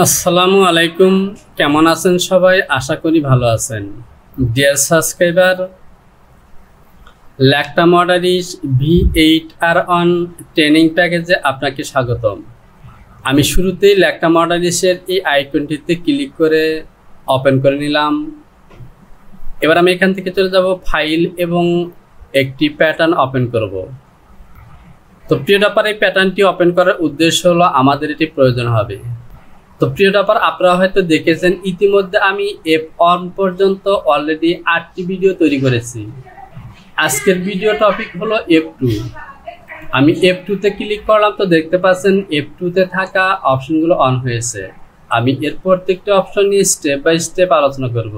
আসসালামু আলাইকুম, কেমন আছেন সবাই? আশা করি ভালো আছেন। ডিয়ার সাবস্ক্রাইবার, ল্যাকটা মডারিস V8R1 ট্রেনিং প্যাকেজে আপনাকে স্বাগতম। আমি শুরুতেই ল্যাকটা মডারিসের এই আইকনটিতে ক্লিক করে ওপেন করে নিলাম। এবার আমি এখান থেকে চলে যাব ফাইল এবং একটি প্যাটার্ন ওপেন করব। তো প্রিয় ডাপার, এই প্যাটার্নটি ওপেন করার উদ্দেশ্য হলো আমাদের এটি প্রয়োজন হবে। তো প্রিয় ডাপার, আপনারা হয়তো দেখেছেন ইতিমধ্যে আমি F1 পর্যন্ত অলরেডি 8টি ভিডিও তৈরি করেছি। আজকের ভিডিও টপিক হলো F2। আমি F2-তে ক্লিক করলাম, তো দেখতে পাচ্ছেন F2-তে থাকা অপশনগুলো অন হয়েছে। আমি এর প্রত্যেকটি অপশন নিয়ে স্টেপ বাই স্টেপ আলোচনা করব।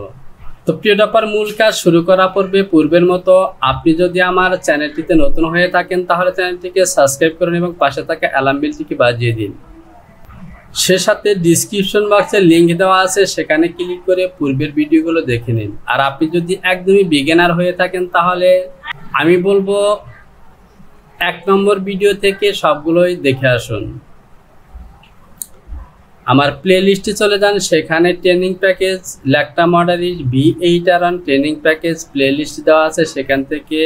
তো প্রিয় ডাপার, মূল কাজ শুরু করা পূর্বের মতো আপনি যদি আমার চ্যানেলটিতে নতুন হয়ে থাকেন তাহলে চ্যানেলটিকে সাবস্ক্রাইব করুন এবং পাশে থাকা অ্যালার্ম বেলটিকে বাজিয়ে দিন। সে সাথে ডিসক্রিপশন বক্সে লিঙ্ক দেওয়া আছে, সেখানে ক্লিক করে পূর্বের ভিডিওগুলো দেখে নিন। আর আপনি যদি একদমই বিগিনার হয়ে থাকেন তাহলে আমি বলবো 1 নম্বর ভিডিও থেকে সবগুলোই দেখে আসুন। আমার প্লে লিস্টে চলে যান, সেখানে ট্রেনিং প্যাকেজ ল্যাকটা মডারিস V8R1 training package playlist দেওয়া আছে, সেখান থেকে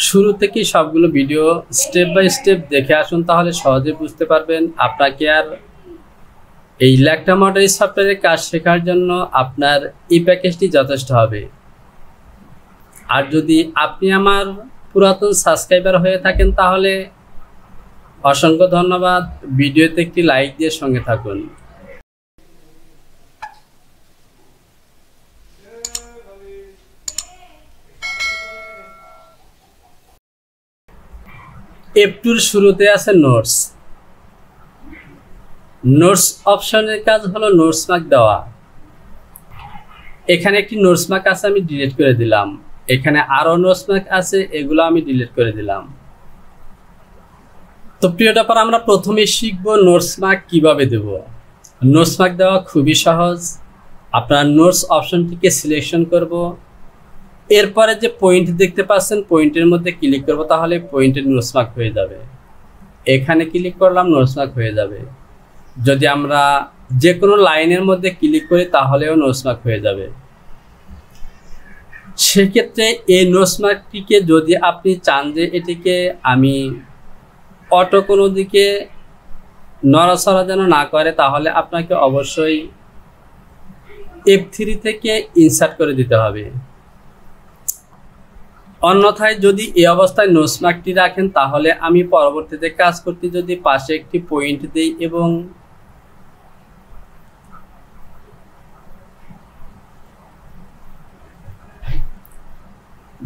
শুরু থেকে সবগুলো ভিডিও স্টেপ বাই স্টেপ দেখে আসুন, তাহলে সহজে বুঝতে পারবেন। আপনাকে আর এই ল্যাকটা মডারিস সফটওয়্যারের কাজ শেখার জন্য আপনার এই প্যাকেজটি যথেষ্ট হবে। আর যদি আপনি আমার পুরাতন সাবস্ক্রাইবার হয়ে থাকেন তাহলে অসংখ্য ধন্যবাদ। ভিডিওতে একটি লাইক দিয়ে সঙ্গে থাকুন। F2-র শুরুতে আছে নোটস। নোটস অপশনের কাজ হলো নোটস মার্ক দেওয়া। এখানে একটি নোটস মার্ক আছে, আমি ডিলিট করে দিলাম। এখানে আরো নোটস মার্ক আছে, এগুলো আমি ডিলিট করে দিলাম। তো প্রিয় ডাপার, আমরা প্রথমে শিখব নোটস মার্ক কিভাবে দেব। নোটস মার্ক দেওয়া খুবই সহজ। আপনার নোটস অপশনটিকে সিলেকশন করব, এরপরে যে পয়েন্ট দেখতে পাচ্ছেন পয়েন্টের মধ্যে ক্লিক করব, তাহলে পয়েন্টের নোটস মার্ক হয়ে যাবে। এখানে ক্লিক করলাম, নোটস মার্ক হয়ে যাবে। যদি আমরা যে কোনো লাইনের মধ্যে ক্লিক করি তাহলেও নোটস মার্ক হয়ে যাবে। সেক্ষেত্রে এই নোটস মার্কটিকে যদি আপনি চান যে এটিকে আমি অটো কোনো দিকে নড়াচড়া যেন না করে, তাহলে আপনাকে অবশ্যই F3 থেকে ইনসার্ট করে দিতে হবে। অন্যথায় যদি এই অবস্থায় নোটস মার্কটি রাখেন তাহলে আমি পরবর্তীতে কাজ করতে যদি পাশে একটি পয়েন্ট দেই এবং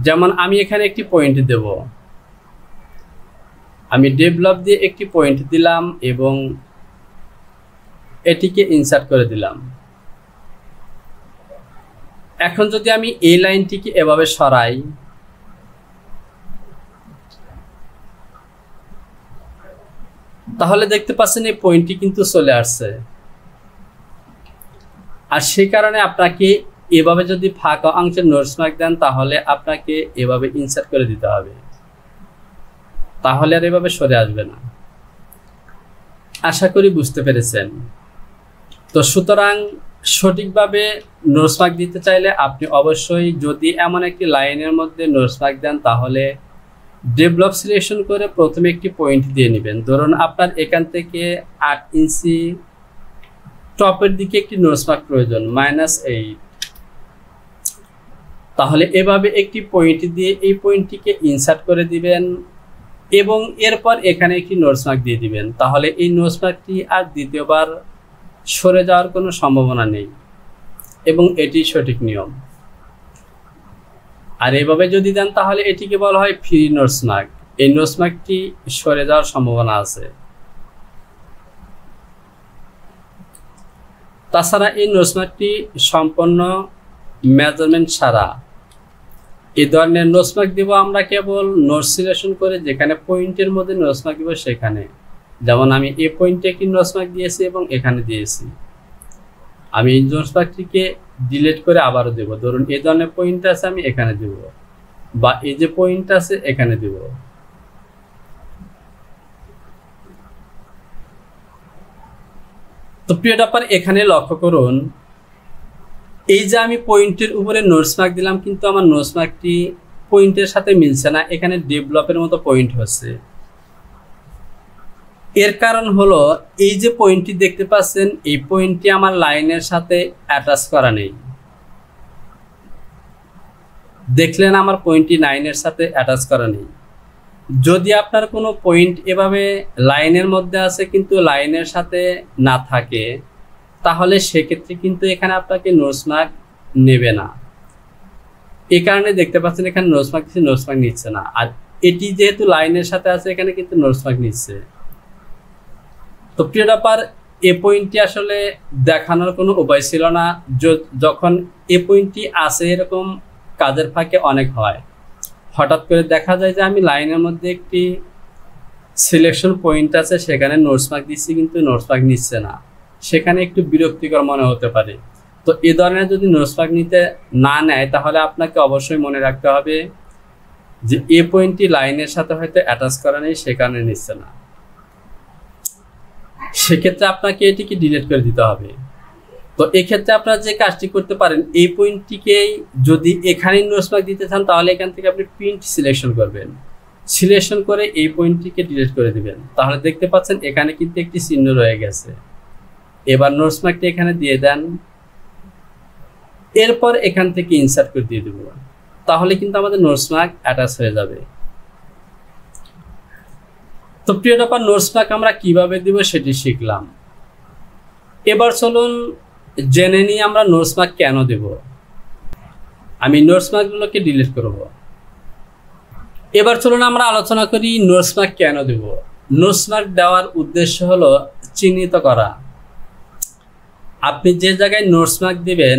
যেমন আমি এখানে একটি পয়েন্ট দেব, আমি ডেভেলপ দিয়ে একটি পয়েন্ট দিলাম এবং এটিকে ইনসার্ট করে দিলাম। এখন যদি আমি এই লাইনটিকে এভাবে সরাই, তাহলে দেখতে পাচ্ছেন এই পয়েন্টটি কিন্তু চলে আসছে। আর সেই কারণে আপনাকে এভাবে যদি ফাঁকা অংশের নোটস মার্ক দেন তাহলে আপনাকে এভাবে ইনসার্ট করে দিতে হবে, তাহলে আর এভাবে সরে আসবে না। আশা করি বুঝতে পেরেছেন। তো সুতরাং সঠিকভাবে নোটস মার্ক দিতে চাইলে আপনি অবশ্যই যদি এমন একটি লাইনের মধ্যে নোটস মার্ক দেন তাহলে ডেভেলপ সিলেকশন করে প্রথমে একটি পয়েন্ট দিয়ে নেবেন। ধরুন আপনার এখান থেকে 8 ইঞ্চি টপের দিকে একটি নোটস মার্ক প্রয়োজন, -8। তাহলে এভাবে একটি পয়েন্ট দিয়ে এই পয়েন্টটিকে ইনসার্ট করে দিবেন এবং এরপর এখানে একটি নোটস মার্ক দিয়ে দিবেন। তাহলে এই নোটস মার্কটি আর দ্বিতীয়বার সরে যাওয়ার কোনো সম্ভাবনা নেই এবং এটি সঠিক নিয়ম। আর এভাবে যদি দেন তাহলে এটিকে বলা হয় ফ্রি নোটস মার্ক। এই নোটস মার্কটি সরে যাওয়ার সম্ভাবনা আছে। তাছাড়া এই নোটস মার্কটি সম্পূর্ণ মেজারমেন্ট ছাড়া। এই ধরনের নোটস মার্ক দিব আমরা কেবল নোটস সিলেকশন করে যেখানে পয়েন্টের মধ্যে নোটস মার্ক দিব সেখানে। যেমন আমি এই পয়েন্টে একটি নোটস মার্ক দিয়েছি এবং এখানে দিয়েছি। আমি এই নোটস মার্কটিকে ডিলিট করে আবারও দেব। ধরুন এই ধরনের পয়েন্ট আছে, আমি এখানে দেব, বা এই যে পয়েন্ট আছে এখানে দেব। তো প্রিয় টপার, এখানে লক্ষ্য করুন, এই যে আমি পয়েন্টের উপরে নোটস মার্ক দিলাম, কিন্তু আমার নোটস মার্কটি পয়েন্টের সাথে মিলছে না, এখানে ডেভেলপের মতো পয়েন্ট হচ্ছে। এর কারণ হলো, এই যে পয়েন্টটি দেখতে পাচ্ছেন, এই পয়েন্টটি আমার লাইনের সাথে অ্যাটাচ করা নেই। দেখলেন আমার পয়েন্টটি লাইনের সাথে অ্যাটাচ করা নেই। যদি আপনার কোনো পয়েন্ট এভাবে লাইনের মধ্যে আছে কিন্তু লাইনের সাথে না থাকে, তাহলে সেক্ষেত্রে কিন্তু এখানে আপনাকে নোটস মার্ক নেবে না। এই কারণে দেখতে পাচ্ছেন এখানে নোটস মার্ক দিচ্ছে, নোটস মার্ক নিচ্ছে না। আর এটি যেহেতু লাইনের সাথে আছে, এখানে কিন্তু নোটস মার্ক নিচ্ছে। তো প্রিয় টপার, এ পয়েন্টটি আসলে দেখানোর কোনো উপায় ছিল না। যখন এ পয়েন্টটি আছে, এরকম কাজের ফাঁকে অনেক হয়, হঠাৎ করে দেখা যায় যে আমি লাইনের মধ্যে একটি সিলেকশন পয়েন্ট আছে, সেখানে নোটস মার্ক দিচ্ছি কিন্তু নোটস মার্ক নিচ্ছে না, সেখানে একটু বিরক্তিকর মনে হতে পারে। তো এ ধরনের যদি নোটস মার্ক নিতে না নেয়, তাহলে আপনাকে অবশ্যই মনে রাখতে হবে যে এ পয়েন্টটি লাইনের সাথে হয়তো অ্যাটাচ করা নেই, সে কারণে নিচ্ছে না। সেক্ষেত্রে আপনাকে এটিকে ডিলিট করে দিতে হবে। তো এক্ষেত্রে আপনারা যে কাজটি করতে পারেন, এই পয়েন্টটিকেই যদি এখানে নোটস মার্ক দিতে চান, তাহলে এখান থেকে আপনি প্রিন্ট সিলেকশন করবেন, সিলেকশন করে এই পয়েন্টটিকে ডিলিট করে দিবেন। তাহলে দেখতে পাচ্ছেন এখানে কিন্তু একটি চিহ্ন রয়ে গেছে। এবার নোটস মার্কটি এখানে দিয়ে দেন, এরপর এখান থেকে ইনসার্ট করে দিয়ে দেব, তাহলে কিন্তু আমাদের নোটস মার্ক অ্যাটাচ হয়ে যাবে। তো প্রিয় টপার, নোটস মার্ক আমরা কিভাবে দিব সেটি শিখলাম। এবার চলুন জেনে নিই আমরা নোটস মার্ক কেন দেব। আমি নোটস মার্কগুলোকে ডিলিট করব। এবার চলুন আমরা আলোচনা করি নোটস মার্ক কেন দেব। নোটস মার্ক দেওয়ার উদ্দেশ্য হলো চিহ্নিত করা। আপনি যে জায়গায় নোটস মার্ক দিবেন,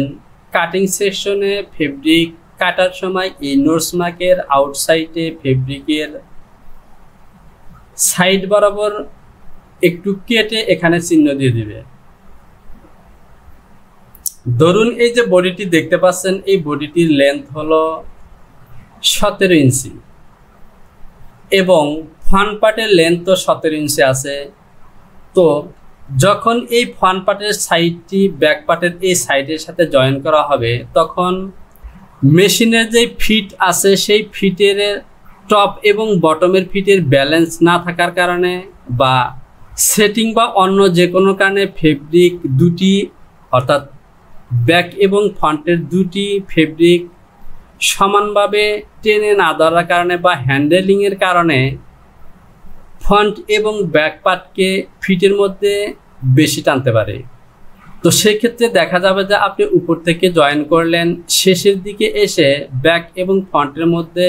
কাটিং সেকশনে ফেব্রিক কাটার সময় এই নোটস মার্কের আউটসাইডে ফেব্রিকের সাইড বরাবর একটু কেটে এখানে চিহ্ন দিয়ে দিবে। ধরুন এই যে বডিটি দেখতে পাচ্ছেন, এই বডিটির লেন্থ হলো 17 ইঞ্চি এবং ফ্রন্ট পার্টের লেন্থ তো 17 ইঞ্চি আছে। তো যখন এই ফ্রন্ট পার্টের সাইডটি ব্যাক পার্টের এই সাইডের সাথে জয়েন করা হবে, তখন মেশিনের যে ফিট আছে, সেই ফিটের টপ এবং বটমের ফিটের ব্যালেন্স না থাকার কারণে বা সেটিং বা অন্য যে কোনো কারণে ফেব্রিক দুটি, অর্থাৎ ব্যাক এবং ফ্রন্টের দুটি ফেব্রিক সমানভাবে টেনে না ধরার কারণে বা হ্যান্ডেলিংয়ের কারণে ফ্রন্ট এবং ব্যাক পার্টকে ফিটের মধ্যে বেশি টানতে পারে। তো সেক্ষেত্রে দেখা যাবে যে আপনি উপর থেকে জয়েন করলেন, শেষের দিকে এসে ব্যাক এবং ফ্রন্টের মধ্যে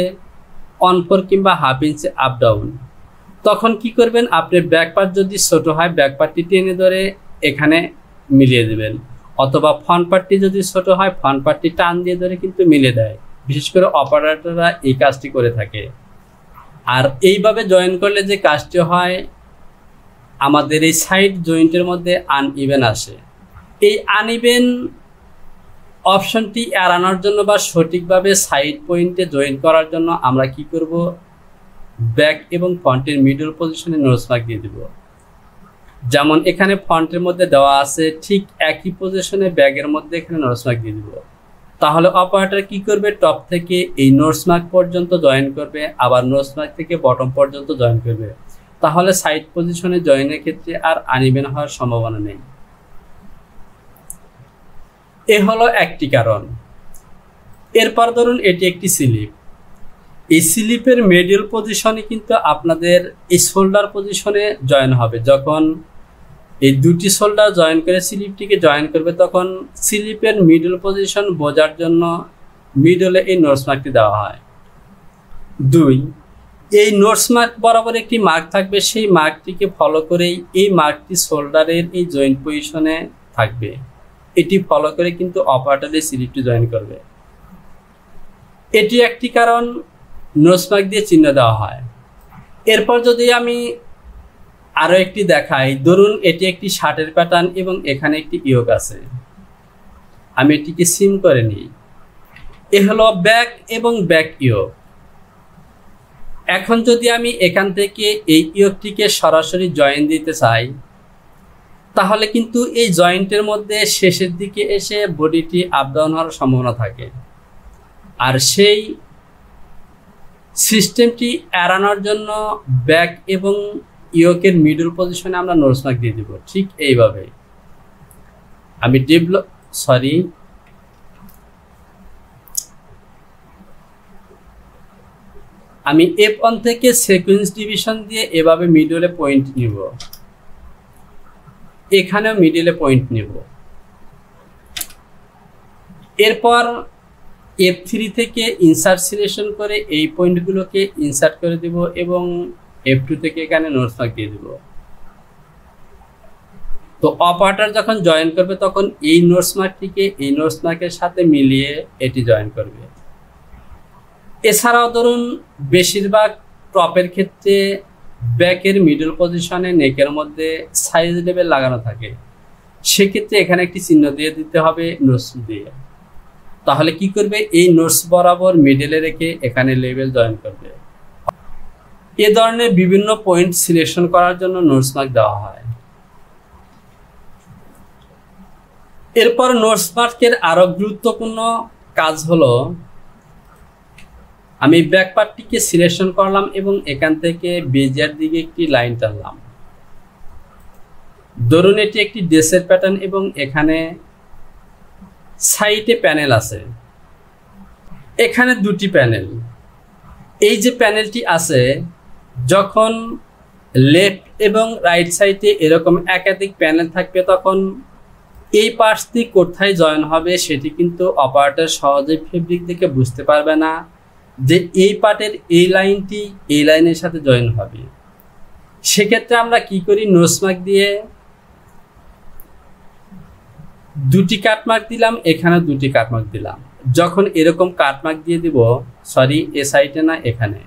1/4 কিংবা 1/2 ইঞ্চি আপ ডাউন। তখন কি করবেন, আপনি ব্যাক পার্ট যদি ছোট হয়, ব্যাক পার্টটি টেনে ধরে এখানে মিলিয়ে দেবেন, অথবা ফ্রন্ট পার্টটি যদি ছোট হয়, ফ্রন্ট পার্টটি টান দিয়ে ধরে কিন্তু মিলিয়ে দেয়। বিশেষ করে অপারেটররা এই কাজটি করে থাকে। আর এইভাবে জয়েন করলে যে কাজটি হয়, আমাদের এই সাইড জয়েন্টের মধ্যে আনইভেন আসে। এই আনইভেন অপশনটি এড়ানোর জন্য বা সঠিকভাবে সাইড পয়েন্টে জয়েন করার জন্য আমরা কি করব, ব্যাক এবং ফ্রন্টের মিডল পজিশনে নোটস মার্ক দিয়ে দেব। যেমন এখানে ফ্রন্টের মধ্যে দেওয়া আছে, ঠিক একই পজিশনে ব্যাগের মধ্যে এখানে নোটস মার্ক দিয়ে দেব। তাহলে অপারেটর কি করবে, টপ থেকে এই নোটস মার্ক পর্যন্ত জয়েন করবে, আবার নোটস মার্ক থেকে বটম পর্যন্ত জয়েন করবে। তাহলে সাইড পজিশনে জয়েনের ক্ষেত্রে আর আনইভেন হওয়ার সম্ভাবনা নেই। এ হলো একটি কারণ। এরপর ধরুন এটি একটি স্লিপ। এই স্লিপের মিডল পজিশনে কিন্তু আপনাদের এই শোল্ডার পজিশনে জয়েন হবে। যখন এই দুটি শোল্ডার জয়েন করে স্লিপটিকে জয়েন করবে, তখন স্লিপের মিডল পজিশন বোঝার জন্য মিডলে এই নোটস মার্কটি দেওয়া হয়। 2, এই নোটস মার্ক বরাবর একটি মার্ক থাকবে, সেই মার্কটিকে ফলো করেই এই মার্কটি শোল্ডারের এই জয়েন্ট পজিশনে থাকবে। এটি ফলো করে কিন্তু অপারেটরের স্লিপটি জয়েন করবে। এটি একটি কারণ নোটস মার্ক দিয়ে চিহ্ন দেওয়া হয়। এরপর যদি আমি আরও একটি দেখাই, ধরুন এটি একটি শার্টের প্যাটার্ন এবং এখানে একটি ইয়োক আছে। আমি এটিকে সিম করে নিই। এ হলো ব্যাক এবং ব্যাক ইয়োক। এখন যদি আমি এখান থেকে এই ইয়োকটিকে সরাসরি জয়েন দিতে চাই, তাহলে কিন্তু এই জয়েন্টের মধ্যে শেষের দিকে এসে বডিটি আপ ডাউন হওয়ার সম্ভাবনা থাকে। আর সেই সিস্টেমটি এড়ানোর জন্য ব্যাক এবং ইয়োকের মিডল পজিশনে আমরা নোজ মার্ক দিয়ে দেব। ঠিক এইভাবে আমি F1 থেকে সিকোয়েন্স ডিভিশন দিয়ে এভাবে মিডলে পয়েন্ট নিব, এখানেও মিডলে পয়েন্ট নিব। এরপর F3 থেকে ইনসার্ট সিলেকশন করে এই পয়েন্টগুলোকে ইনসার্ট করে দিব এবং F2 থেকে এখানে নোজ মার্ক দিয়ে দিব। তো অপারেটর যখন জয়েন করবে তখন এই নোজ মার্কটিকে এই নোজ মার্কের সাথে মিলিয়ে এটি জয়েন করবে। এছাড়াও ধরুন বেশিরভাগ টপের ক্ষেত্রে ব্যাকের মিডল পজিশনে নেকের মধ্যে সাইজ লেভেল লাগানো থাকে, সেক্ষেত্রে এখানে একটি চিহ্ন দিয়ে দিতে হবে নোজ দিয়ে। তাহলে কি করবে, এই নোজ বরাবর মিডলে রেখে এখানে লেভেল জয়েন করবে। এ ধরনের বিভিন্ন পয়েন্ট সিলেকশন করার জন্য নোজ মার্ক দেওয়া হয়। এরপর নোজ মার্কের আরো গুরুত্বপূর্ণ কাজ হলো, আমি ব্যাক পার্টটিকে সিলেকশন করলাম এবং এখান থেকে বেজের দিকে একটি লাইন টানলাম। ধরুন এটি একটি ড্রেসের প্যাটার্ন এবং এখানে সাইডে প্যানেল আছে, এখানে দুটি প্যানেল। এই যে প্যানেলটি আছে, যখন লেফট এবং রাইট সাইডে এরকম একাধিক প্যানেল থাকবে তখন এই পার্টটি কোথায় জয়েন হবে সেটি কিন্তু অপারেটর সহজে ফেব্রিক দেখে বুঝতে পারবে না যে এই পার্টের এই লাইনটি এই লাইনের সাথে জয়েন হবে। সেক্ষেত্রে আমরা কি করি, নোজ মার্ক দিয়ে দুটি কাটমার্ক দিলাম, এখানে দুটি কাটমার্ক দিলাম। যখন এরকম কাটমার্ক দিয়ে দিব, সরি এ সাইডে না এখানে,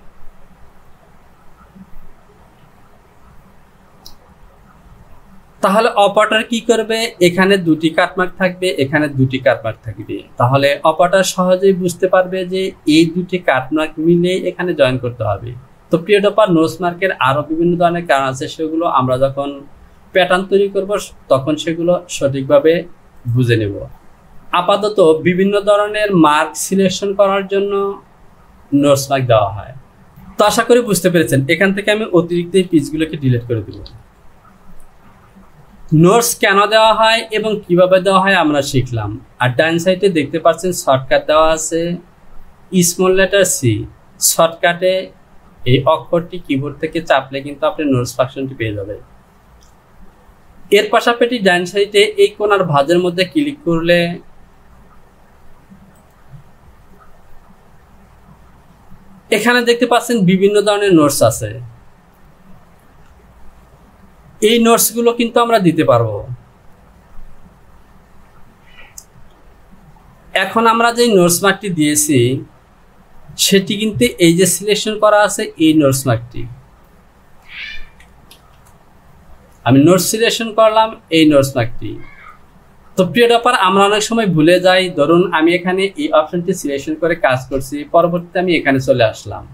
তাহলে অপারেটর কি করবে, এখানে দুটি কাটমার্ক থাকবে, এখানে দুটি কাটমার্ক থাকবে। তাহলে অপারেটর সহজেই বুঝতে পারবে যে এই দুটি কাটমার্ক মিলে এখানে জয়েন করতে হবে। তো প্রিয় ডপার, নোজ মার্কের আরো বিভিন্ন ধরনের কারণ আছে, সেগুলো আমরা যখন প্যাটার্ন তৈরি করব তখন সেগুলো সঠিকভাবে বুঝে নেব। আপাতত বিভিন্ন ধরনের মার্ক সিলেকশন করার জন্য নোজ মার্ক দেওয়া হয়। তো আশা করি বুঝতে পেরেছেন। এখান থেকে আমি অতিরিক্ত এই পিচগুলোকে ডিলিট করে দেব। নোটস কেন দেওয়া হয় এবং কিভাবে দেওয়া হয় আমরা শিখলাম। আর ডান সাইডে দেখতে পাচ্ছেন শর্টকাট দেওয়া আছে স্মল লেটার সি। শর্টকাটে এই অক্ষরটি কিবোর্ড থেকে চাপলে কিন্তু আপনি নোটস ফাংশনটি পেয়ে যাবেন। এর পাশাপাশি ডান সাইডে এই কোণার ভাঁজের মধ্যে ক্লিক করলে এখানে দেখতে পাচ্ছেন বিভিন্ন ধরনের নোটস আছে। এই নোটসগুলো কিন্তু আমরা দিতে পারবো। এখন আমরা যে নোটস মার্কটি দিয়েছি সেটি কিন্তু এই যে সিলেকশন করা আছে এই নোটস মার্কটি, আমি নোটস সিলেকশন করলাম এই নোটস মার্কটি। তো প্রিয় ডপার, আমরা অনেক সময় ভুলে যাই। ধরুন আমি এখানে এই অপশনটি সিলেকশন করে কাজ করছি, পরবর্তীতে আমি এখানে চলে আসলাম।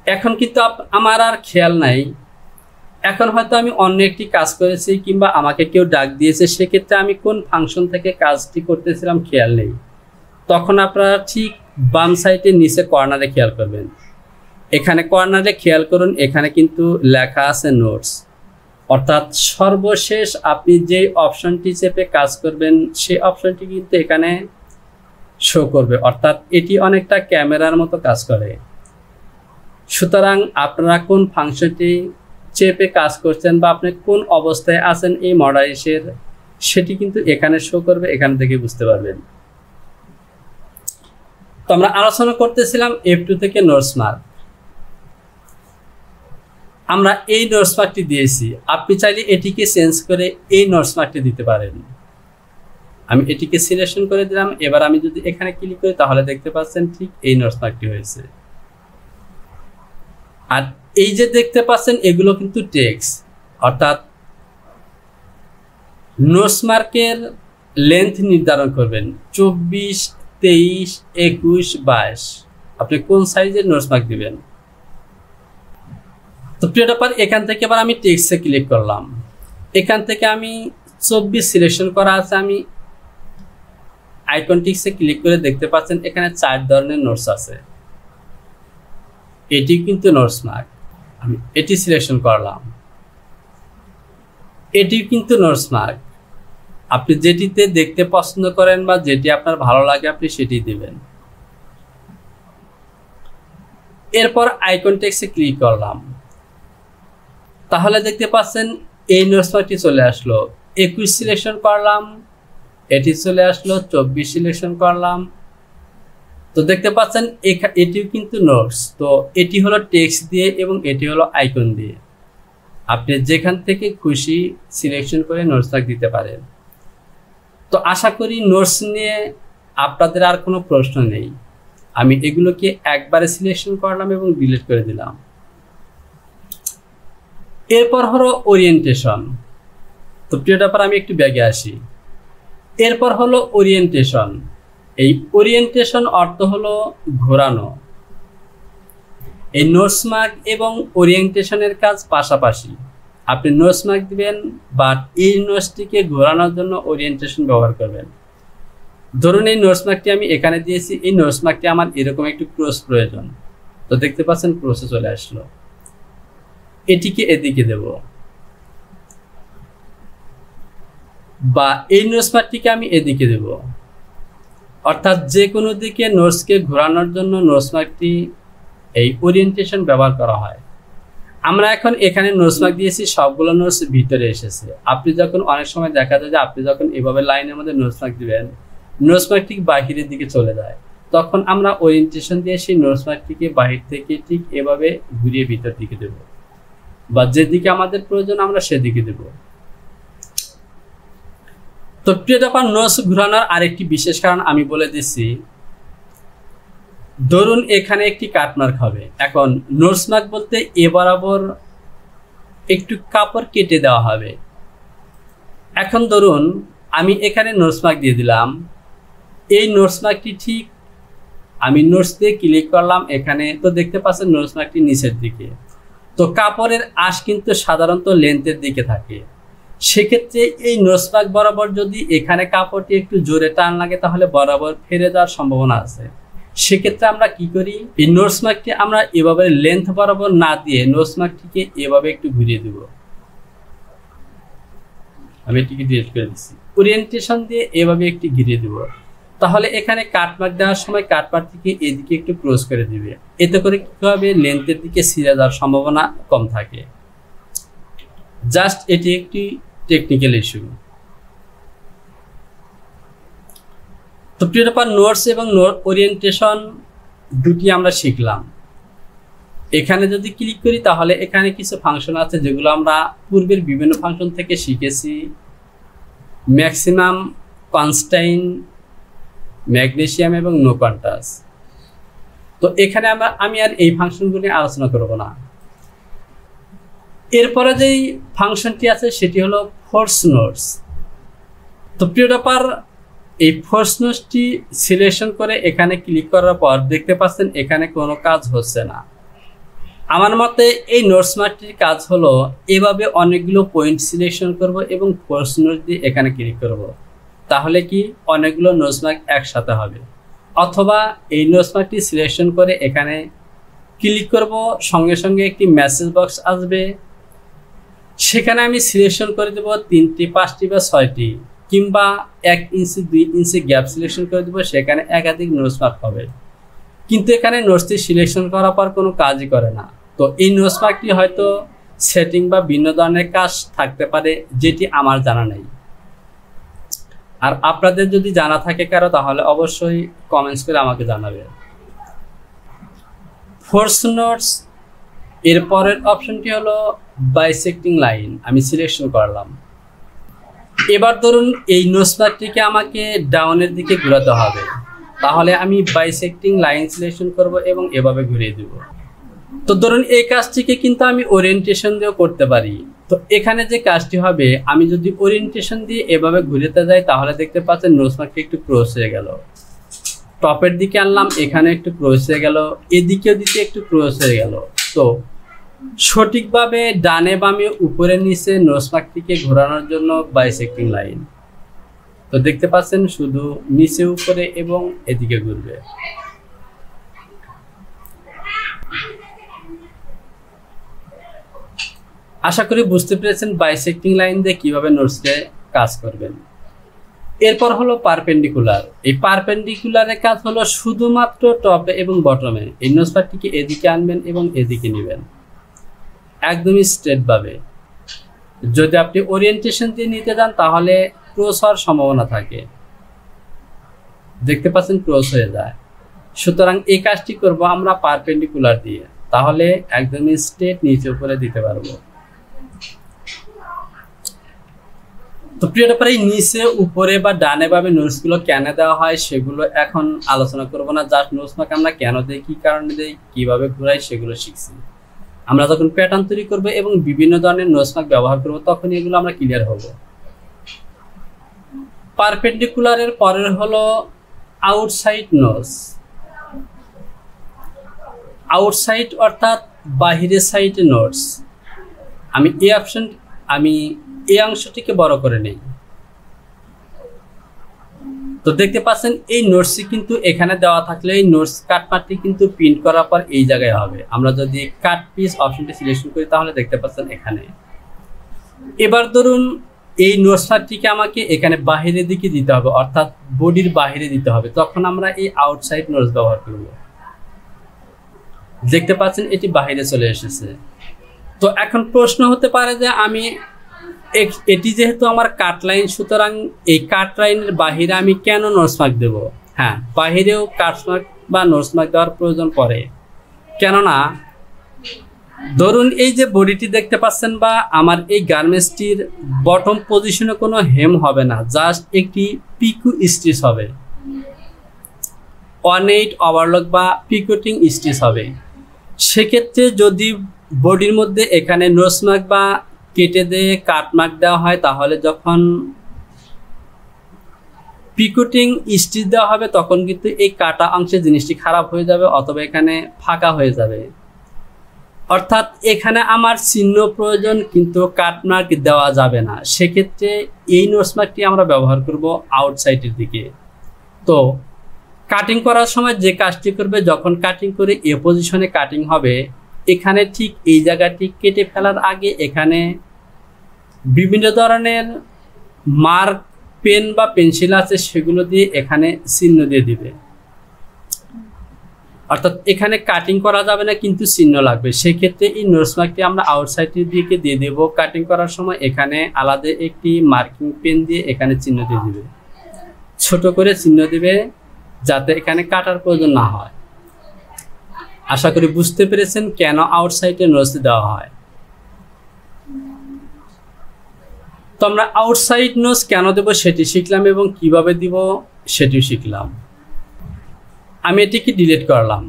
এখন কিন্তু আমার আর খেয়াল নাই, এখন হয়তো আমি অন্য একটি কাজ করেছি কিংবা আমাকে কেউ ডাক দিয়েছে, সেক্ষেত্রে আমি কোন ফাংশন থেকে কাজটি করতেছিলাম খেয়াল নেই। তখন আপনারা ঠিক বাম সাইডে নিচে কর্নারে খেয়াল করবেন। এখানে কর্নারে খেয়াল করুন, এখানে কিন্তু লেখা আছে নোটস, অর্থাৎ সর্বশেষ আপনি যে অপশনটি চেপে কাজ করবেন সেই অপশনটি কিন্তু এখানে শো করবে, অর্থাৎ এটি অনেকটা ক্যামেরার মতো কাজ করে। সুতরাং আপনারা কোন ফাংশনটি চেপে কাজ করছেন বা আপনি কোন অবস্থায় আছেন এই মডাইসের, সেটি কিন্তু এখানে শো করবে, এখান থেকে বুঝতে পারবেন। তো আমরা আলোচনা করতেছিলাম F2 থেকে নোটস মার্ক। আমরা এই নোটস মার্কটি দিয়েছি, আপনি চাইলে এটিকে চেঞ্জ করে এই নোটস মার্কটি দিতে পারেন। আমি এটিকে সিলেকশন করে দিলাম। এবার আমি যদি এখানে ক্লিক করি তাহলে দেখতে পাচ্ছেন ঠিক এই নোটস মার্কটি হয়েছে। আর এই যে দেখতে পাচ্ছেন এগুলো কিন্তু টেক্সট, অর্থাৎ নোটস মার্কের লেন্থ নির্ধারণ করবেন 24, 23, 21, 22 আপনি কোন সাইজের নোটস মার্ক দিবেন। তো তো প্রিয় টপার, এখান থেকে এবার আমি টেক্সটে ক্লিক করলাম। এখান থেকে আমি 24 সিলেকশন করা আছে, আমি আইকন টেক্সটে ক্লিক করে দেখতে পাচ্ছেন এখানে 4 ধরনের নোটস আছে। এটি কিন্তু নোটস মার্ক, আমি এটি সিলেকশন করলাম। এটি কিন্তু নোটস মার্ক, আপনি যেটিতে দেখতে পছন্দ করেন বা যেটি আপনার ভালো লাগে আপনি সেটি দিবেন। এরপর আইকন টেক্সটে ক্লিক করলাম, তাহলে দেখতে পাচ্ছেন এই নোটস মার্কটি চলে আসলো। 21 সিলেকশন করলাম, এটি চলে আসলো। 24 সিলেকশন করলাম, তো দেখতে পাচ্ছেন এটিও কিন্তু নোটস। তো এটি হলো টেক্সট দিয়ে এবং এটি হলো আইকন দিয়ে। আপনি যেখান থেকে খুশি সিলেকশন করে নোটস মার্ক দিতে পারেন। তো আশা করি নোটস নিয়ে আপনাদের আর কোনো প্রশ্ন নেই। আমি এগুলোকে একবারে সিলেকশন করলাম এবং ডিলিট করে দিলাম। এরপর হলো ওরিয়েন্টেশন। তো প্রিয় টপার, আমি একটু ব্যাগে আসি। এরপর হলো ওরিয়েন্টেশন। এই ওরিয়েন্টেশন অর্থ হলো ঘোরানো। এই নোটস মার্ক এবং ওরিয়েন্টেশনের কাজ পাশাপাশি। আপনি নোটস মার্ক দিবেন, বাট এই নোটসটিকে ঘোরানোর জন্য ওরিয়েন্টেশন ব্যবহার করবেন। ধরুন এই নোটস মার্কটি আমি এখানে দিয়েছি, এই নোটস মার্কটি আমার এরকম একটু ক্রস প্রয়োজন। তো দেখতে পাচ্ছেন ক্রসে চলে আসলো। এটিকে এদিকে দেব, বা এই নোটস মার্কটিকে আমি এদিকে দেব। অর্থাৎ যে কোনো দিকে নোটসকে ঘোরানোর জন্য নোটস মার্কটি এই ওরিয়েন্টেশন ব্যবহার করা হয়। আমরা এখন এখানে নোটস মার্ক দিয়েছি, সবগুলো নোটস ভিতরে এসেছে। আপনি যখন অনেক সময় দেখা যায় যে আপনি যখন এভাবে লাইনের মধ্যে নোটস মার্ক দিবেন, নোটস মার্ক ঠিক বাহিরের দিকে চলে যায়, তখন আমরা ওরিয়েন্টেশন দিয়ে সেই নোটস মার্কটিকে বাহির থেকে ঠিক এভাবে ঘুরিয়ে ভিতর দিকে দেব, বা যেদিকে আমাদের প্রয়োজন আমরা সেদিকে দেব। তো প্রিয় টপার, নোটস ঘোরানোর আরেকটি বিশেষ কারণ আমি বলে দিচ্ছি। ধরুন এখানে একটি কাটমার্ক হবে। এখন নোটস মার্ক বলতে এ বরাবর একটু কাপড় কেটে দেওয়া হবে। এখন ধরুন আমি এখানে নোটস মার্ক দিয়ে দিলাম। এই নোটস মার্কটি ঠিক আমি নোটস দিয়ে ক্লিক করলাম এখানে, তো দেখতে পাচ্ছেন নোটস মার্কটি নিচের দিকে। তো কাপড়ের আঁশ কিন্তু সাধারণত লেন্থের দিকে থাকে। সেক্ষেত্রে এই নোটস মার্ক বরাবর যদি এখানে কাপড়টি একটু জোরে টান লাগে তাহলে বরাবর ফেরে যাওয়ার সম্ভাবনা আছে। সেক্ষেত্রে আমরা কি করি, এই নোটস মার্কটি আমরা এভাবে লেন্থ বরাবর না দিয়ে নোটস মার্কটিকে এভাবে একটু ঘুরিয়ে দেব। আমি এটিকে ডিলিট করে দিচ্ছি। ওরিয়েন্টেশন দিয়ে এভাবে একটু ঘুরিয়ে দেব, তাহলে এখানে কাটমার্ক দেওয়ার সময় কাটমার্কটিকে এদিকে একটু ক্রস করে দিবে। এতে করে কি হবে, লেন্থের দিকে ছিঁড়ে যাওয়ার সম্ভাবনা কম থাকে। জাস্ট এটি একটি টেকনিক্যাল ইস্যু। তো প্রিয় টপার, নোটস এবং ওরিয়েন্টেশন দুটি আমরা শিখলাম। এখানে যদি ক্লিক করি তাহলে এখানে কিছু ফাংশন আছে যেগুলো আমরা পূর্বের বিভিন্ন ফাংশন থেকে শিখেছি। ম্যাক্সিমাম, কনস্ট্যান্ট, ম্যাগনেসিয়াম এবং নো কন্ট্রাস্ট। তো এখানে আমি আর এই ফাংশনগুলি আলোচনা করব না। এরপরে যেই ফাংশনটি আছে সেটি হলো ফোর্স নোটস। তো প্রিয় টপার, এই ফোর্স নোটসটি সিলেকশন করে এখানে ক্লিক করার পর দেখতে পাচ্ছেন এখানে কোনো কাজ হচ্ছে না। আমার মতে এই নোটস মার্কটির কাজ হলো এভাবে অনেকগুলো পয়েন্ট সিলেকশন করব এবং ফোর্স নোটস দিয়ে এখানে ক্লিক করব, তাহলে কি অনেকগুলো নোটস মার্ক একসাথে হবে। অথবা এই নোটস মার্কটি সিলেকশন করে এখানে ক্লিক করব, সঙ্গে সঙ্গে একটি মেসেজ বক্স আসবে। সেখানে আমি সিলেকশন করে দেব 3টি, 5টি বা 6টি, কিংবা 1 ইঞ্চি 2 ইঞ্চি গ্যাপ সিলেকশন করে দেবো। সেখানে একাধিক নোটস মার্ক হবে, কিন্তু এখানে নোটসটি সিলেকশন করার পর কোনো কাজই করে না। তো এই নোটস মার্কটি হয়তো সেটিং বা ভিন্ন ধরনের কাজ থাকতে পারে, যেটি আমার জানা নেই। আর আপনাদের যদি জানা থাকে কারো, তাহলে অবশ্যই কমেন্টস করে আমাকে জানাবেন। ফোর্স নোটস এর পরের অপশনটি হলো বাইসেক্টিং লাইন। আমি সিলেকশন করলাম। এবার ধরুন এই নোটস মার্কটিকে আমাকে ডাউনের দিকে ঘোরাতে হবে, তাহলে আমি বাইসেক্টিং লাইন সিলেকশন করব এবং এভাবে ঘুরিয়ে দেব। তো ধরুন এই কাজটিকে কিন্তু আমি ওরিয়েন্টেশন দিয়েও করতে পারি। তো এখানে যে কাজটি হবে, আমি যদি ওরিয়েন্টেশন দিয়ে এভাবে ঘুরাতে যাই তাহলে দেখতে পাচ্ছেন নোটস মার্কটি একটু ক্রস হয়ে গেল। টপের দিকে আনলাম, এখানে একটু ক্রস হয়ে গেল, এদিকেও দিকে একটু ক্রস হয়ে গেল। তো সঠিকভাবে ডানে বামে উপরে নিচে নোজ মার্কটিকে ঘোরানোর জন্য বাইসেক্টিং লাইন। তো দেখতে পাচ্ছেন শুধু নিচে উপরে এবং এদিকে ঘুরবে। আশা করি বুঝতে পেরেছেন বাইসেক্টিং লাইন দিয়ে কিভাবে নোটসকে কাজ করবেন। এরপর হলো পারপেন্ডিকুলার। এই পারপেন্ডিকুলারের কাজ হলো শুধুমাত্র টপে এবং বটমে এই নোজ পার্টটিকে এদিকে আনবেন এবং এদিকে নেবেন একদমই স্ট্রেট ভাবে। যদি আপনি ওরিয়েন্টেশন দিয়ে নিতে যান তাহলে ক্রস হওয়ার সম্ভাবনা থাকে, দেখতে পাচ্ছেন ক্রস হয়ে যায়। সুতরাং এই কাজটি করব আমরা পারপেন্ডিকুলার দিয়ে, তাহলে একদমই স্ট্রেট নিচে উপরে দিতে পারবো। তো প্রিয় ব্যাপারে নিচে উপরে বা ডানে ভাবে নোটসগুলো কেন দেওয়া হয় সেগুলো এখন আলোচনা করব না। জাস্ট নোটস মার্ক আমরা কেন দেই, কি কারণে দেই, কিভাবে ঘুরাই সেগুলো শিখছি। আমরা যখন প্যাটার্ন তৈরি করব এবং বিভিন্ন ধরনের নোটস মার্ক ব্যবহার করব তখন এগুলো আমরা ক্লিয়ার হব। পারপেন্ডিকুলারের পরের হলো আউটসাইড নোটস। আউটসাইড অর্থাৎ বাহিরের সাইডে নোটস। আমি এই অংশটিকে বড় করে নেই। তো দেখতে পাচ্ছেন এই নোটসটি কিন্তু এখানে দেওয়া থাকলে এই নোটস কাটমার্কটি কিন্তু প্রিন্ট করার পর এই জায়গায় হবে। আমরা যদি কাট পিস অপশনটি সিলেকশন করি তাহলে দেখতে পাচ্ছেন এখানে। এবার ধরুন এই নোটসটিকে আমাকে এখানে বাহিরের দিকে দিতে হবে, অর্থাৎ বডির বাহিরে দিতে হবে, তখন আমরা এই আউটসাইড নোটস ব্যবহার করব। দেখতে পাচ্ছেন এটি বাহিরে চলে এসেছে। তো এখন প্রশ্ন হতে পারে যে আমি এটি যেহেতু আমার কাট লাইন, সুতরাং এই কাট লাইনের বাহিরে আমি কেন নোটস মার্ক দেব? হ্যাঁ, বাহিরেও কাট মার্ক বা নোটস মার্ক দেওয়ার প্রয়োজন পড়ে। কেননা ধরুন এই যে বডিটি দেখতে পাচ্ছেন বা আমার এই গার্মেন্টসটির বটম পজিশনে কোনো হেম হবে না, জাস্ট একটি পিকো স্টিচ হবে, 1/8 ওভারলক বা পিকোটিং স্টিচ হবে। সেক্ষেত্রে যদি বডির মধ্যে এখানে নোটস মার্ক বা কেটে দিয়ে কাট মার্ক দেওয়া হয় তাহলে যখন পিকোটিং স্টিচ দেওয়া হবে তখন কিন্তু এই কাটা অংশে জিনিসটি খারাপ হয়ে যাবে অথবা এখানে ফাঁকা হয়ে যাবে। অর্থাৎ এখানে আমার চিহ্ন প্রয়োজন কিন্তু কাট মার্ক দেওয়া যাবে না। সেক্ষেত্রে এই নোটস মার্কটি আমরা ব্যবহার করব আউটসাইডের দিকে। তো কাটিং করার সময় যে কাজটি করবে, যখন কাটিং করে এ পজিশনে কাটিং হবে এখানে ঠিক এই জায়গাটি কেটে ফেলার আগে এখানে বিভিন্ন ধরনের মার্ক পেন বা পেন্সিল আছে সেগুলো দিয়ে এখানে চিহ্ন দিয়ে দিবে। অর্থাৎ এখানে কাটিং করা যাবে না কিন্তু চিহ্ন লাগবে। সেক্ষেত্রে এই নোটস মার্কটি আমরা আউটসাইডের দিকে দিয়ে দেব। কাটিং করার সময় এখানে আলাদা একটি মার্কিং পেন দিয়ে এখানে চিহ্ন দিয়ে দিবে, ছোট করে চিহ্ন দিবে যাতে এখানে কাটার প্রয়োজন না হয়। আশা করি বুঝতে পেরেছেন কেন আউটসাইডে নোটস দেওয়া হয়। তো আমরা আউটসাইড নোটস কেন দেব সেটি শিখলাম এবং কিভাবে দিব সেটিও শিখলাম। আমি এটিকে ডিলিট করলাম।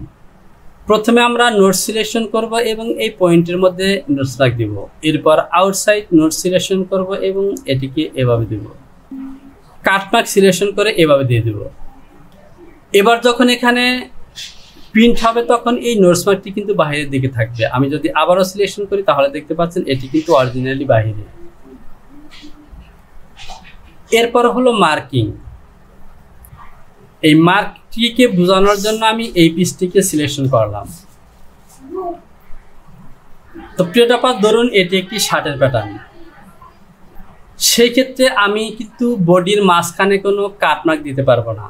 প্রথমে আমরা নোটস সিলেকশন করব এবং এই পয়েন্টের মধ্যে নোটস মার্ক দিব। এরপর আউটসাইড নোটস সিলেকশন করব এবং এটিকে এভাবে দিব। কাট মার্ক সিলেকশন করে এভাবে দিয়ে দেব। এবার যখন এখানে প্রিন্ট হবে তখন এই নোটস মার্কটি কিন্তু বাহিরের দিকে থাকবে। আমি যদি আবারও সিলেকশন করি তাহলে দেখতে পাচ্ছেন এটি কিন্তু অরিজিনালি বাহিরে। এরপর হলো মার্কিং। এই মার্কটিকে বোঝানোর জন্য আমি এই পিসটিকে সিলেকশন করলাম। তো প্রিয় ব্যাপার, ধরুন এটি একটি শার্টের প্যাটার্ন। সেই ক্ষেত্রে আমি কিন্তু বডির মাঝখানে কোনো কাট মার্ক দিতে পারবো না।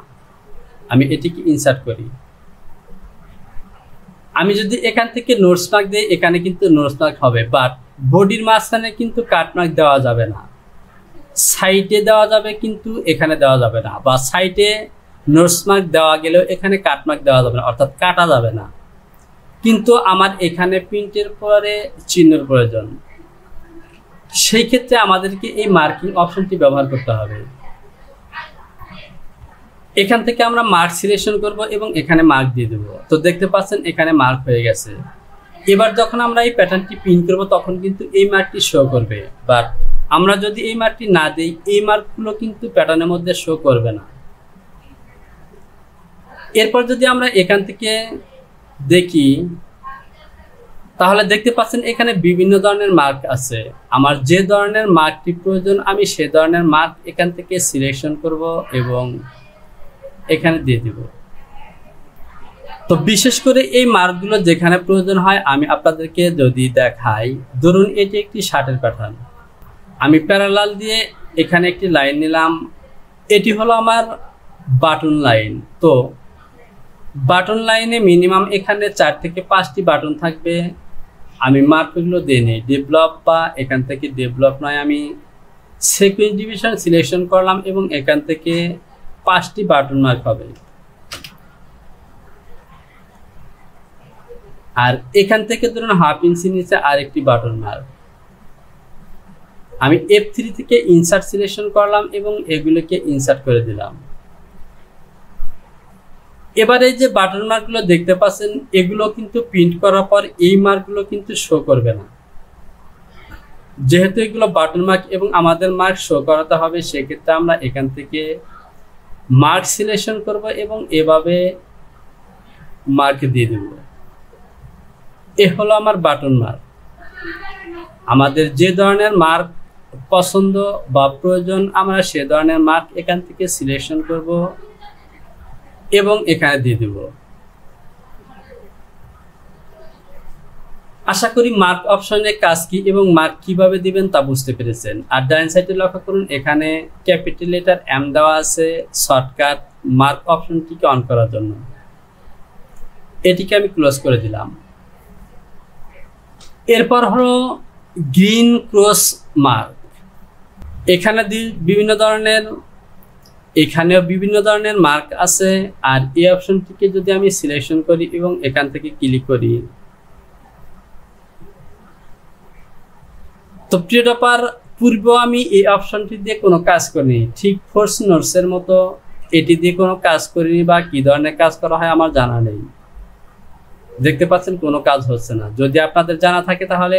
আমি এটিকে ইনসার্ট করি। আমি যদি এখান থেকে নোটস মার্ক দিই এখানে কিন্তু নোটস মার্ক হবে, বাট বডির মাঝখানে কিন্তু কাট মার্ক দেওয়া যাবে না। সাইডে দেওয়া যাবে কিন্তু এখানে দেওয়া যাবে না, বা সাইডে নোটস মার্ক দেওয়া গেলেও এখানে কাট মার্ক দেওয়া যাবে না, অর্থাৎ কাটা যাবে না। কিন্তু আমার এখানে প্রিন্টের পরে চিহ্নের প্রয়োজন। সেই ক্ষেত্রে আমাদেরকে এই মার্কিং অপশনটি ব্যবহার করতে হবে। এখান থেকে আমরা মার্ক সিলেকশন করব এবং এখানে মার্ক দিয়ে দেবো। তো দেখতে পাচ্ছেন এখানে মার্ক হয়ে গেছে। এবার যখন আমরা এই প্যাটার্নটি প্রিন্ট করব তখন কিন্তু এই মার্কটি শো করবে, বাট আমরা যদি এই মার্কটি না দিই এই মার্কগুলো কিন্তু প্যাটার্নের মধ্যে শো করবে না। এরপর যদি আমরা এখান থেকে দেখি তাহলে দেখতে পাচ্ছেন এখানে বিভিন্ন ধরনের মার্ক আছে। আমার যে ধরনের মার্কটি প্রয়োজন আমি সে ধরনের মার্ক এখান থেকে সিলেকশন করব এবং এখানে দিয়ে দিব। তো বিশেষ করে এই মার্কগুলো যেখানে প্রয়োজন হয় আমি আপনাদেরকে যদি দেখাই, ধরুন এটি একটি শার্টের প্যাটার্ন, আমি প্যারালাল দিয়ে এখানে একটি লাইন নিলাম, এটি হলো আমার বাটন লাইন। তো বাটন লাইনে মিনিমাম এখানে 4 থেকে 5টি বাটন থাকবে। আমি মার্কগুলো দিয়ে নিই, ডেভেলপ বা এখান থেকে ডেভেলপ নয়, আমি সিকোয়েন্স ডিভিশন সিলেকশন করলাম এবং এখান থেকে 5টি বাটন মার্ক হবে। আর এখান থেকে ধরুন হাফ ইঞ্চি নিচে আরেকটি বাটন মার্ক। আমি F3 থেকে ইনসার্ট সিলেকশন করলাম এবং এগুলোকে ইনসার্ট করে দিলাম। এবারে এই যে বাটন মার্কগুলো দেখতে পাচ্ছেন, এগুলো কিন্তু প্রিন্ট করার পর এই মার্কগুলো কিন্তু শো করবে না। যেহেতু এগুলো বাটন মার্ক এবং আমাদের মার্ক শো করাতে হবে, সেক্ষেত্রে আমরা এখান থেকে মার্ক সিলেকশন করব এবং এভাবে মার্ক দিয়ে দেব। এ হলো আমার বাটন মার্ক। আমাদের যে ধরনের মার্ক পছন্দ বা প্রয়োজন আমরা সে ধরনের মার্ক এখান থেকে সিলেকশন করব এবং এখানে দিয়ে দেব। আশা করি মার্ক অপশনে কাজ কি এবং মার্ক কিভাবে দিবেন তা বুঝতে পেরেছেন। আর ডান সাইডে লক্ষ্য করুন, এখানে ক্যাপিটাল লেটার M দেওয়া আছে শর্টকাট মার্ক অপশনটিকে অন করার জন্য। এটিকে আমি ক্লোজ করে দিলাম। এরপর হলো গ্রিন ক্রস মার্ক। এখানেও বিভিন্ন ধরনের মার্ক আছে। আর এই অপশনটিকে যদি আমি সিলেকশন করি এবং এখান থেকে ক্লিক করি, তো প্রিয় টপার, পূর্বেও আমি এই অপশনটি দিয়ে কোনো কাজ করিনি, ঠিক ফোর্স নোটসের মতো এটি দিয়ে কোনো কাজ করিনি বা কি ধরনের কাজ করা হয় আমার জানা নেই। দেখতে পাচ্ছেন কোনো কাজ হচ্ছে না। যদি আপনাদের জানা থাকে তাহলে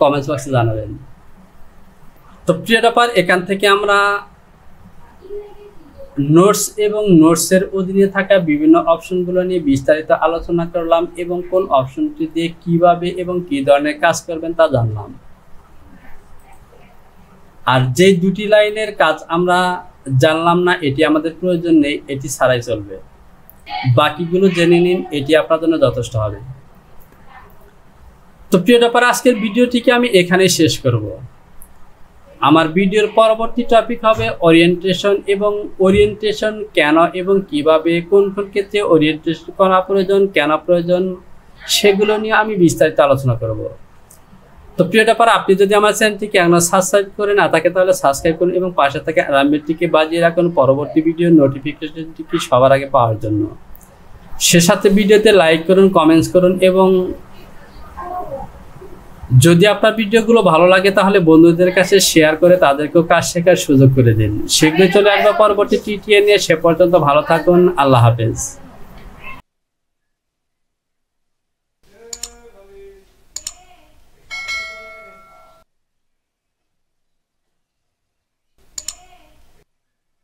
কমেন্টস বক্সে জানাবেন। তো প্রিয় টপার, এখান থেকে আমরা নোটস এবং নোটসের অধীনে থাকা বিভিন্ন অপশনগুলো নিয়ে বিস্তারিত আলোচনা করলাম এবং কোন অপশনটি দিয়ে কিভাবে এবং কি ধরনের কাজ করবেন তা জানলাম। আর যে দুটি লাইনের কাজ আমরা জানলাম না, এটি আমাদের প্রয়োজন নেই, এটি ছাড়াই চলবে। বাকিগুলো জেনে নিন, এটি আপনার জন্য যথেষ্ট হবে। তো প্রিয় টপার, আজকের ভিডিওটিকে আমি এখানেই শেষ করব। আমার ভিডিওর পরবর্তী টপিক হবে ওরিয়েন্টেশন এবং ওরিয়েন্টেশন কেন এবং কিভাবে, কোন কোন ক্ষেত্রে ওরিয়েন্টেশন করা প্রয়োজন, কেন প্রয়োজন, সেগুলো নিয়ে আমি বিস্তারিত আলোচনা করব। তো প্রিয় টপার, আপনি যদি আমার চ্যানেলটিকে এখনো সাবস্ক্রাইব করে না থাকে তাহলে সাবস্ক্রাইব করুন এবং পাশে থাকা অ্যালার্ম বেলটিকে বাজিয়ে রাখুন পরবর্তী ভিডিওর নোটিফিকেশনটি সবার আগে পাওয়ার জন্য। সে সাথে ভিডিওতে লাইক করুন, কমেন্টস করুন এবং যদি আপনার ভিডিওগুলো ভালো লাগে তাহলে বন্ধুদের কাছে শেয়ার করে তাদেরকেও কাজ শেখার সুযোগ করে দিন। শীঘ্রই চলে আসবে পরবর্তী টিটিএ নিয়ে। সে পর্যন্ত ভালো থাকুন। আল্লাহ হাফেজ।